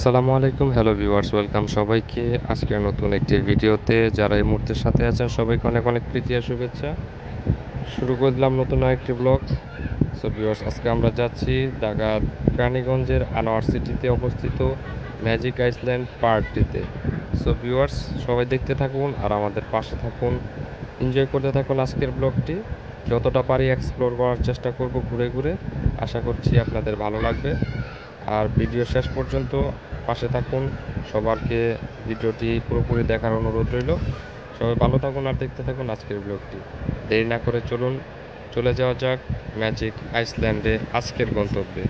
আসসালামু আলাইকুম, hello viewers, welcome সবাইকে আজকের নতুন একটি ভিডিওতে। যারা এই মুহূর্তের সাথে আছেন সবাইকে অনেক অনেক প্রীতি আর শুভেচ্ছা। শুরু করে দিলাম নতুন আরেকটি ব্লগ। সো ভিউয়ার্স, আজকে আমরা যাচ্ছি ঢাকা রানীগঞ্জের আনোয়ার সিটিতে অবস্থিত ম্যাজিক আইসল্যান্ড পার্কটিতে। সো ভিউয়ার্স, সবাই দেখতে থাকুন আর আমাদের পাশে থাকুন, এনজয় করতে থাকুন আজকের ব্লগটি। যতটা পারি এক্সপ্লোর করার চেষ্টা করব ঘুরে ঘুরে। আশা করছি আপনাদের ভালো লাগবে আর ভিডিও শেষ পর্যন্ত পাশে থাকুন। সবারকে ভিডিওটি পুরোপুরি দেখার অনুরোধ রইল। সবাই ভালো থাকুন আর দেখতে থাকুন আজকের ব্লগটি। দেরি না করে চলুন চলে যাওয়া যাক ম্যাজিক আইসল্যান্ডে আজকের গন্তব্যে।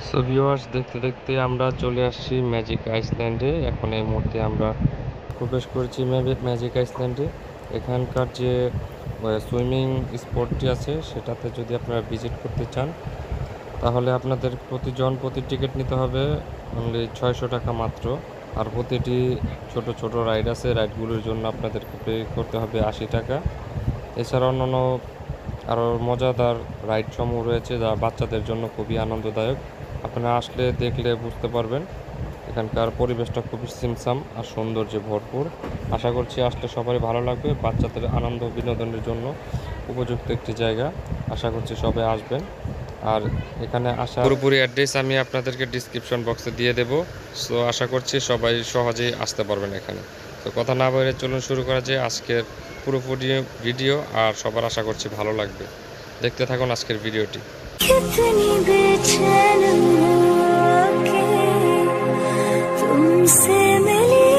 সো ভিউয়ার্স, দেখতে দেখতে আমরা চলে আসছি ম্যাজিক আইসল্যান্ডে। এখন এই মুহূর্তে আমরা প্রবেশ করেছি ম্যাজিক আইসল্যান্ডে। এখানকার যে সুইমিং স্পটটি আছে সেটাতে যদি আপনারা ভিজিট করতে চান তাহলে আপনাদের প্রতি টিকিট নিতে হবে অনলি 600 টাকা মাত্র। আর প্রতিটি ছোট ছোট রাইড আছে, রাইডগুলোর জন্য আপনাদেরকে পে করতে হবে 80 টাকা। এছাড়া অন্যান্য আরও মজাদার রাইড সমূহ রয়েছে যা বাচ্চাদের জন্য খুবই আনন্দদায়ক। আপনারা আসলে দেখলে বুঝতে পারবেন। এখানকার পরিবেশটা খুবই সিমসাম আর সৌন্দর্যে ভরপুর। আশা করছি আসলে সবারই ভালো লাগবে। বাচ্চাদের আনন্দ বিনোদনের জন্য উপযুক্ত একটি জায়গা। আশা করছি সবাই আসবেন। আর এখানে আসা পুরোপুরি অ্যাড্রেস আমি আপনাদেরকে ডিসক্রিপশন বক্সে দিয়ে দেব। সো আশা করছি সবাই সহজেই আসতে পারবেন এখানে। তো কথা না বলে চলুন শুরু করা যায় আজকের পুরোপুরি ভিডিও। আর সবার আশা করছি ভালো লাগবে। দেখতে থাকুন আজকের ভিডিওটি। कितनी बेचैन होके तुमसे मिली,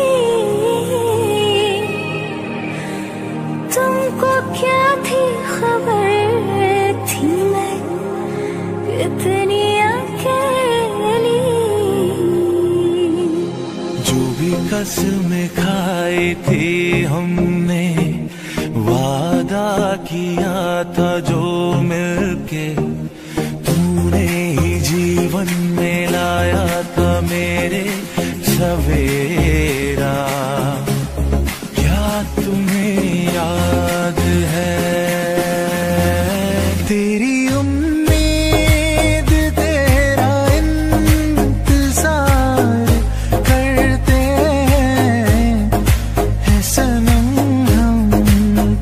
तुमको क्या थी खबर थी मैं कितनी अकेली। जो भी कसमें खाई थी हमने, वादा किया था जो मिलके तूने ही जीवन में लाया था मेरे सवेरा। क्या तुम्हें याद है तेरी उम्मीद तेरा इंतजार करते हैं सनम, हम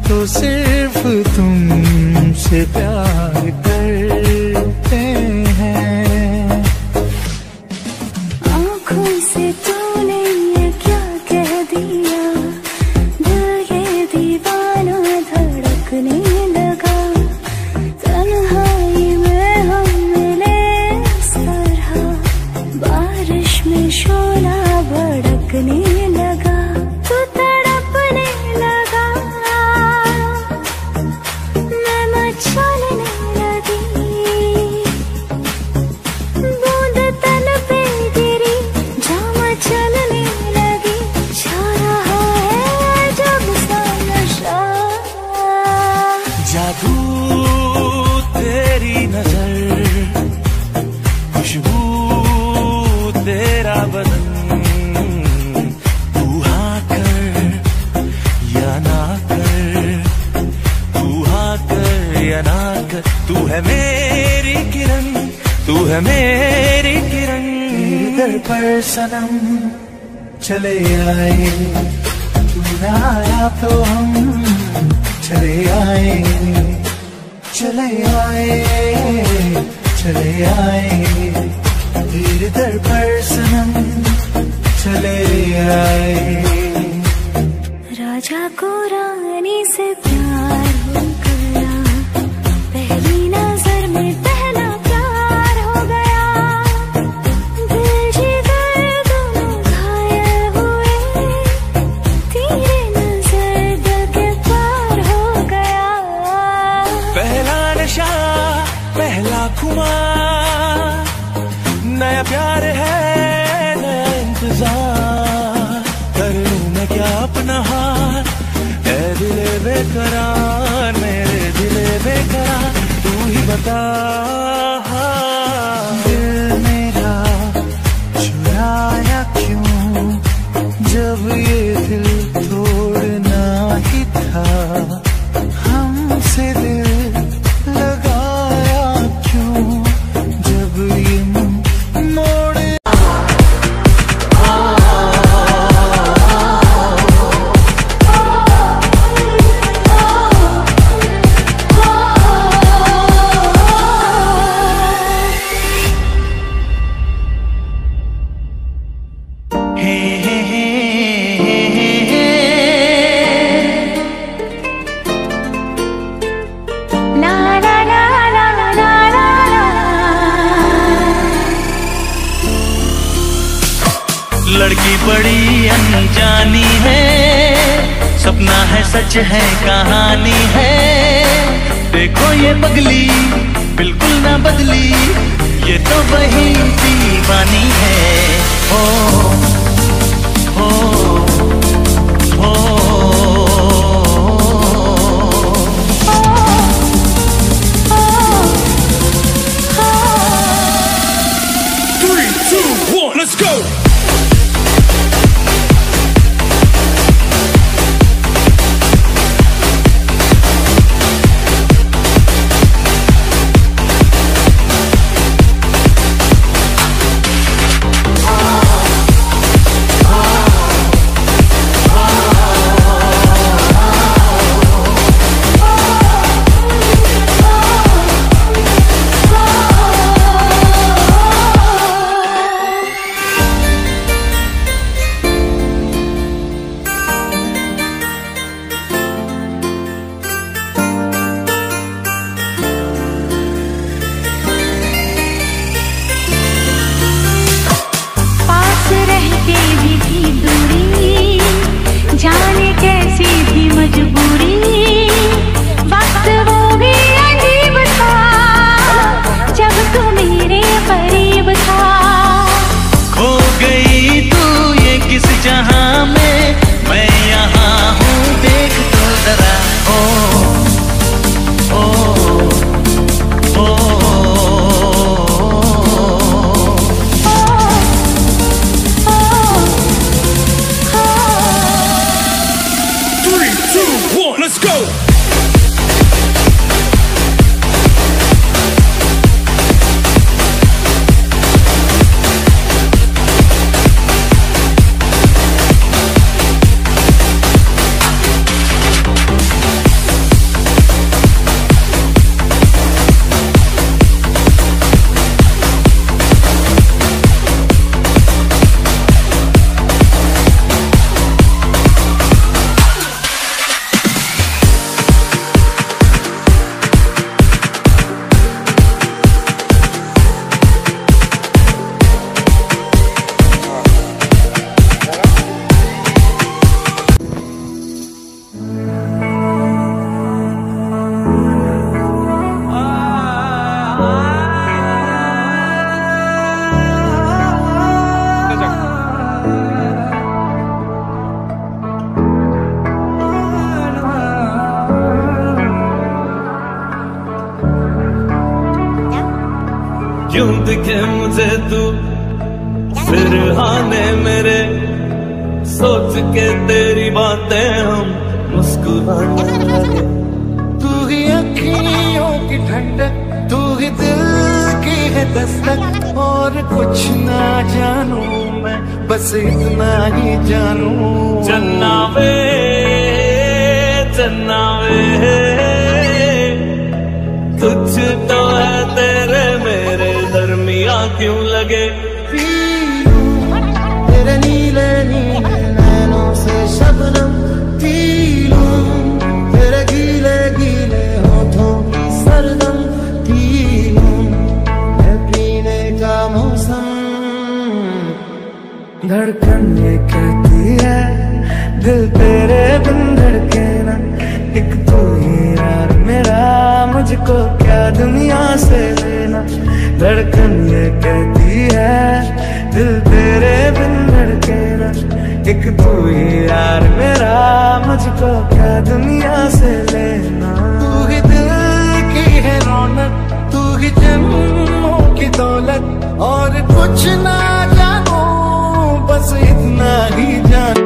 तो सिर्फ तुमसे प्यार करते हैं। आँखों से तूने ये क्या कह दिया, दिल ये दीवाना धड़कने लगा। तन्हाई में हम मिले इस तरह, बारिश में शोला भड़कने लगा। तू तड़पने लगा, मैं मचाने तू है मेरी किरण, तू है मेरी किरण। तेरे दर पर सनम चले आए, तू न आया तो हम चले आए, चले आए, चले आए। तेरे दर पर सनम चले आए। राजा को रानी से प्यार हो गया, पहली नजर में पहला प्यार हो गया। दिल जिगर दोनों घायल हुए, तेरे नजर दिल के पार हो गया। पहला नशा पहला खुमार, नया प्यार है नया इंतजार। कर लूं मैं क्या अपना हाथ, ऐ दिले बेकरार, मेरे दिले बेकरार, तू ही बता। दिल मेरा चुराया क्यों, जब ये दिल तोड़ना ही था। हमसे दिल लगाया क्यों, जब ये मोड़। लड़की बड़ी अनजानी है, सपना है सच है कहानी है। देखो ये पगली बिल्कुल ना बदली, ये तो वही दीवानी है। हो हो हो। 3, 2, 1, let's go! जाने कैसी थी मजबूरी, वक्त वो भी अजीब था, जब तू मेरे करीब था। खो गई तू ये किस जहां में, मैं यहाँ हूँ देख तो जरा। ओ ओ ओ, let's go! क्यों दिखे मुझे तू सिरहाने मेरे, सोच के तेरी बातें हम मुस्कुराने लगे। तू ही अखियों की ठंडक, तू ही दिल की है दस्तक। और कुछ ना जानू मैं, बस इतना ही जानू। चन्ना वे तुझ तो है तेरे मेरे दरमिया क्यों लगे। तेरे नीले नीले नैनों से शबनम पी लूं, तेरे गीले गीले होठों की सरदम पी लूं। है पीने का मौसम। धड़कन ये कहती है दिल तेरे बिन धड़के ना। एक तू ही यार मेरा, मुझको क्या दुनिया से लेना। धड़कन ये कहती है दिल तेरे बिन धड़के ना। एक तू ही यार मेरा, मुझको क्या दुनिया से लेना। तू ही दिल की है रौनक, तू ही जन्मों की दौलत। और कुछ ना जानू, बस इतना ही जानू।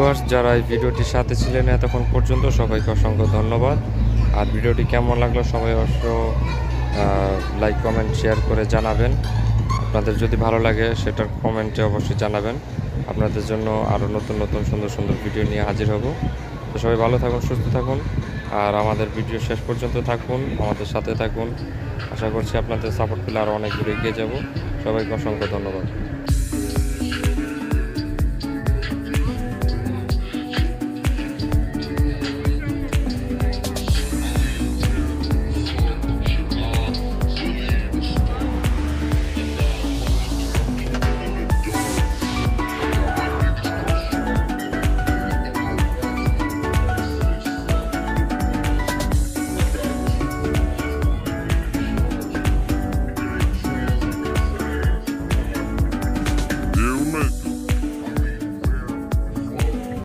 ভিউয়ার্স যারা এই ভিডিওটির সাথে ছিলেন এতক্ষণ পর্যন্ত সবাইকে অসংখ্য ধন্যবাদ। আর ভিডিওটি কেমন লাগলো সবাই অবশ্য লাইক কমেন্ট শেয়ার করে জানাবেন। আপনাদের যদি ভালো লাগে সেটার কমেন্টে অবশ্যই জানাবেন। আপনাদের জন্য আরও নতুন নতুন সুন্দর সুন্দর ভিডিও নিয়ে হাজির হব। তো সবাই ভালো থাকুন, সুস্থ থাকুন, আর আমাদের ভিডিও শেষ পর্যন্ত থাকুন, আমাদের সাথে থাকুন। আশা করছি আপনাদের সাপোর্ট পেলে আরও অনেক দূরে এগিয়ে যাব। সবাইকে অসংখ্য ধন্যবাদ।